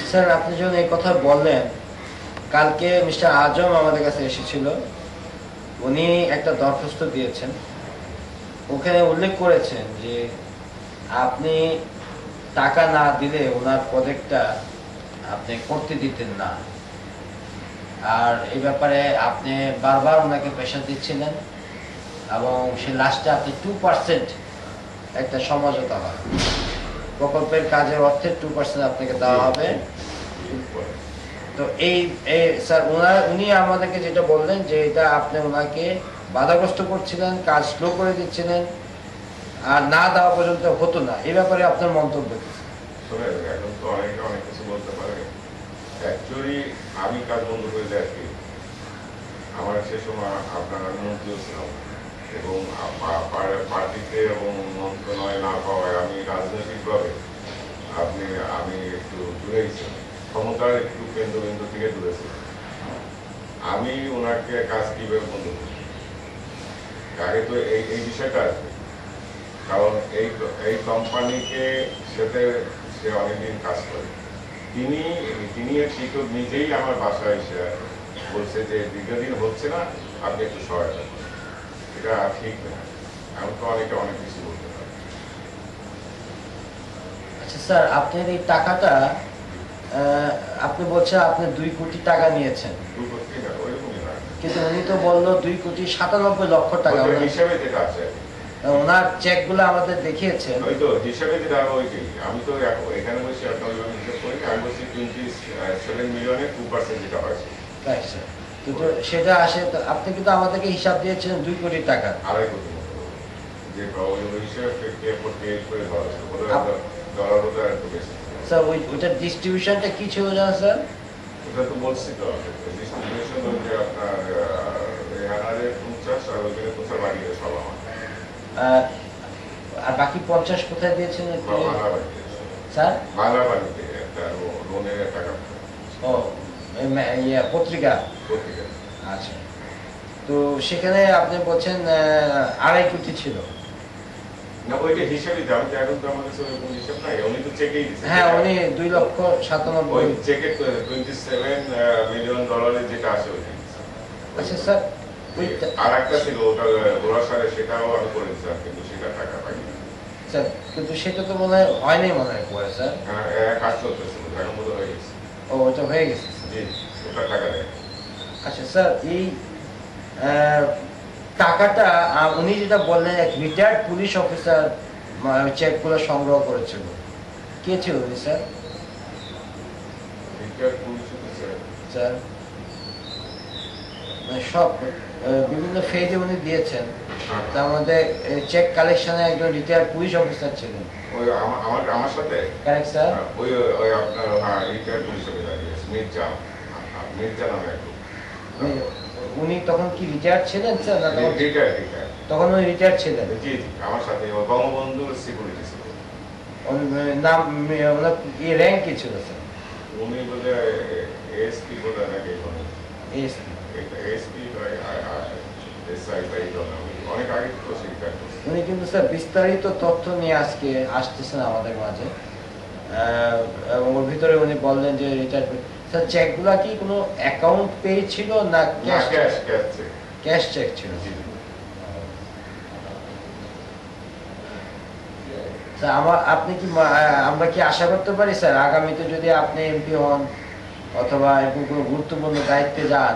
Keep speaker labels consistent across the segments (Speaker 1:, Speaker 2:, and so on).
Speaker 1: Sir আপনি যখন এই কথা বললেন, কালকে মিস্টার আজম আমাদের কাছে এসেছিল, উনি একটা দরখাস্ত দিয়েছেন, ওখানে উল্লেখ করেছেন যে আপনি টাকা না দিলে ওনার প্রজেক্টটা আপনি করতে দিতেন না, আর এই ব্যাপারে আপনি বারবার ওনাকে প্রেশার দিচ্ছিলেন এবং সে লাস্টে আপনি 2% একটা সমঝোতা হয়, প্রকল্পের কাজের অর্থের 2% আপনাকে দেওয়া হবে। তো এই স্যার উনি আমাদেরকে যেটা বললেন যে এটা আপনি ওনাকে বাধাগ্রস্ত করছিলেন, কাজ স্লো করে দিচ্ছিলেন, আর না দেওয়া পর্যন্ত হতো না। এই ব্যাপারে আপনার মন্তব্য কি?
Speaker 2: এখন তো অনেকে অনেক কিছু বলতে পারে। অ্যাকচুয়ালি আমি কাজ বন্ধ করে দেয় আর কি, আমার সে সময় আপনার মন্ত্রীও ছিলাম এবং পার্টিতে এবং মন্ত্রণালয় না পাওয়ায় আমি রাজনৈতিকভাবে আমি একটু দূরে ছিলাম, ক্ষমতার একটু কেন্দ্রবিন্দু থেকে দূরে ছিলাম। আমি ওনাকে কাজ কিভাবে বন্ধ করি, আগে তো এই বিষয়টা আসবে, কারণ এই কোম্পানিকে সাথে সে অনেকদিন কাজ করে। তিনি নিজেই আমার বাসায় এসে বলছে যে দীর্ঘদিন হচ্ছে না, আপনি একটু সহায়তা করেন। এটা ঠিক না, এমন তো অনেকে অনেক কিছু বলতে পারে।
Speaker 1: আচ্ছা স্যার, আপনার এই টাকাটা আপনি বলছেন আপনি 2 কোটি টাকা নিয়েছেন,
Speaker 2: 2 কোটি না, ওইরকমই না,
Speaker 1: কিন্তু উনি তো বললো 2,97,00,000 টাকা।
Speaker 2: হিসাবে যেটা আছে
Speaker 1: ওনার চেক গুলো আমাদের দেখিয়েছেন।
Speaker 2: ওই তো হিসাবে যেটা ওইটাই, আমি তো এখানে বসে আপনার হিসাব করি, আমি বলছি 27 মিলিয়নের 2% যেটা হয়েছে।
Speaker 1: তাই স্যার, কিন্তু সেটা আসে, আপনি কিন্তু আমাদেরকে হিসাব দিয়েছিলেন 2 কোটি টাকা।
Speaker 2: 2.5 কোটি মতো, যে হিসাবে করে ধরা ছিল, ডলার বোধ একটু বেশি।
Speaker 1: স্যার ওইটার ডিস্ট্রিবিউশনটা কি ছিল জানেন স্যার?
Speaker 2: ওটা তো বলছি তো, ডিস্ট্রিবিউশন ওই যে আপনার রেহানারে 50 আর ওইখানে 50 বাড়িয়ে সব আমার,
Speaker 1: আর বাকি 50 কোথায় দিয়েছেন স্যার?
Speaker 2: বাংলা বাড়িতে একটা লোনের টাকা।
Speaker 1: ও পত্রিকা। আচ্ছা, তো সেখানে আপনি বলছেন 2.5 কোটি ছিল।
Speaker 2: না, ওইটা হিসাবই দাম, এখন তো আমাদের কোনো হিসাব নাই, উনি তো চেকেই দিচ্ছেন।
Speaker 1: হ্যাঁ, উনি 2,97,000।
Speaker 2: ওই চেকের 27 মিলিয়ন ডলারের যেটা আছে ওইটা।
Speaker 1: আচ্ছা স্যার,
Speaker 2: আর একটা ছিল ওটা গোড়াসারে, সেটাও আমি করে দিচ্ছিলাম, কিন্তু সেটা টাকা পাইনি
Speaker 1: স্যার। কিন্তু সেটা তো হয়নি মনে হয় পরে স্যার।
Speaker 2: হ্যাঁ, কাজ চলতেছিল, এখন বোধ হয়ে গেছে।
Speaker 1: ও, ওটা হয়ে গেছে।
Speaker 2: জি, ওটা টাকা দেয়।
Speaker 1: আচ্ছা স্যার, এই টাকাটা উনি যেটা বললেন এক রিটায়ার্ড পুলিশ অফিসার চেকগুলো সংগ্রহ করেছিল, কে ছিল উনি sir?
Speaker 2: Retired police officer
Speaker 1: sir, সব বিভিন্ন ফেজে উনি দিয়েছেন, তার মধ্যে চেক কালেকশনে একজন রিটায়ার্ড পুলিশ অফিসার ছিলেন।
Speaker 2: ওই আমার সাথে
Speaker 1: কারেক্ট স্যার?
Speaker 2: ওই আপনার রিটায়ার্ড পুলিশ অফিসার মির্জা নামে একজন।
Speaker 1: উনি তখন কি রিটায়ার্ড ছিলেন স্যার? না,
Speaker 2: রিটায়ার্ড।
Speaker 1: তখন উনি রিটায়ার্ড ছিলেন।
Speaker 2: জি জি, আমার সাথে বঙ্গবন্ধুর সিকিউরিটি ছিল।
Speaker 1: নাম ওনার র্যাঙ্ক কি ছিল স্যার?
Speaker 2: উনি বলে এএসপি বলে নাকি,
Speaker 1: এএসপি।
Speaker 2: এএসপি এসআই বা এই ধরনের, অনেক আগে তো সেটা।
Speaker 1: উনি কিন্তু স্যার বিস্তারিত তথ্য নিয়ে আজকে আসতেছেন আমাদের মাঝে, এবং ওর ভিতরে উনি বললেন যে রিটায়ার্ড স্যার চেকগুলা কি কোনো অ্যাকাউন্ট পে ছিল না ক্যাশ চেক ছিল? স্যার আপনি কি আমরা কি আশা করতে পারি স্যার আগামীতে যদি আপনি এমপি হন অথবা এরকম কোনো গুরুত্বপূর্ণ দায়িত্বে যান,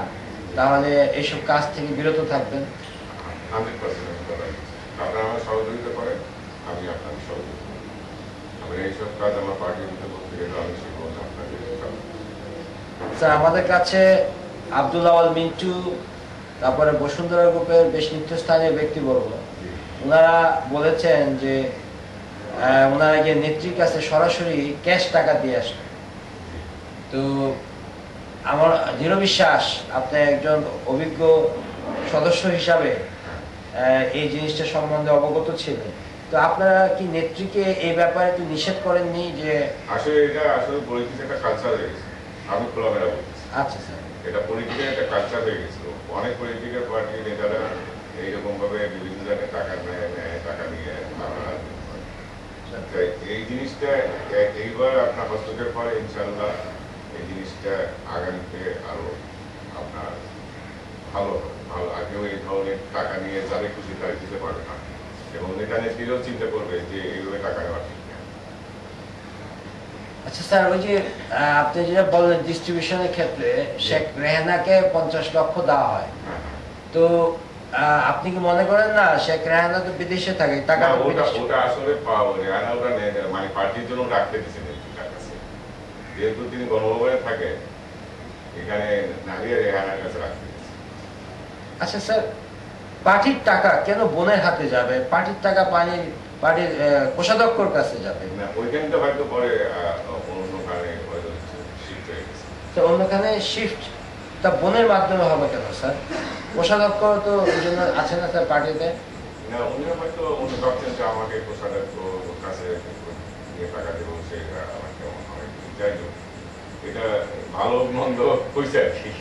Speaker 1: তাহলে এইসব কাজ থেকে বিরত থাকবেন?
Speaker 2: 100% আপনারা আমার সহযোগিতা করেন, আমি আপনাকে সহযোগিতা করি। আমি এইসব কাজ আমার পার্টির মধ্যে করতে গেলে আমি সেগুলো আপনাকে।
Speaker 1: স্যার আমাদের কাছে আব্দুল আওয়াল মিন্টু, তারপরে বসুন্ধরা গ্রুপের বেশ নেতৃস্থানীয় ব্যক্তিবর্গ, ওনারা বলেছেন যে ওনারা গিয়ে নেত্রীর কাছে সরাসরি ক্যাশ টাকা দিয়ে আসেন। তো আমার দৃঢ় বিশ্বাস আপনি একজন অভিজ্ঞ সদস্য হিসাবে এই জিনিসটা সম্বন্ধে অবগত ছিলেন, তো আপনারা কি নেত্রীকে এই ব্যাপারে একটু নিষেধ করেননি? যে
Speaker 2: আসলে এটা আসলে পলিটিক্স একটা কালচার হয়ে গেছে, আমি খোলামেলা বলছি।
Speaker 1: আচ্ছা স্যার,
Speaker 2: এটা পলিটিক্যাল একটা কালচার হয়ে গেছিল, অনেক পলিটিক্যাল পার্টির নেতারা এইরকম ভাবে বিভিন্ন জায়গায় টাকা নেয়, টাকা নিয়ে এই জিনিসটা এইবার আপনার হস্তক্ষেপ করে ইনশাল্লাহ এই জিনিসটা আগামীতে আরো আপনার ভালো হবে। ভালো আর কেউ এই ধরনের টাকা নিয়ে যাদের খুশি তাই দিতে পারবে না, এবং নেতা নেত্রীরাও চিন্তা করবে যে এইভাবে টাকা নেওয়া ঠিক না।
Speaker 1: আচ্ছা স্যার, ওই যে আপনি যেটা বললেন ডিস্ট্রিবিউশনের ক্ষেত্রে শেখ রেহানাকে 50 লক্ষ দেওয়া হয়,
Speaker 2: হ্যাঁ,
Speaker 1: তো আপনি কি মনে করেন না শেখ রেহানা তো বিদেশে থাকে, টাকা
Speaker 2: না,
Speaker 1: তো
Speaker 2: ওটা
Speaker 1: বিদেশে-
Speaker 2: ওটা আসলে পাওয়া রেহানা ওটা মানে পার্টির জন্য রাখতে দিচ্ছেন তার কাছে, যেহেতু তিনি গণভবনে থাকে এখানে নারিয়া রেহানার কাছে রাখতে দিচ্ছে।
Speaker 1: আচ্ছা স্যার, পার্টির টাকা কেন বোনের হাতে যাবে? পার্টির টাকা পার্টির কোষাধ্যক্ষর কাছে যাবে।
Speaker 2: না, ওইখানটা হয়তো পরে অন্য কারণে হয়তো শিফট হয়ে গেছে।
Speaker 1: তো অন্যখানে শিফট তা বোনের মাধ্যমে হবে কেন স্যার? কোষাধ্যক্ষ তো ওই জন্য আছে না স্যার পার্টিতে।
Speaker 2: না, উনি হয়তো উনি ভাবছেন যে আমাকে কোষাধ্যক্ষ কাছে নিয়ে টাকা দেবো, সে আমাকে অনেক যাই হোক, এটা ভালো মন্দ হয়েছে আর কি।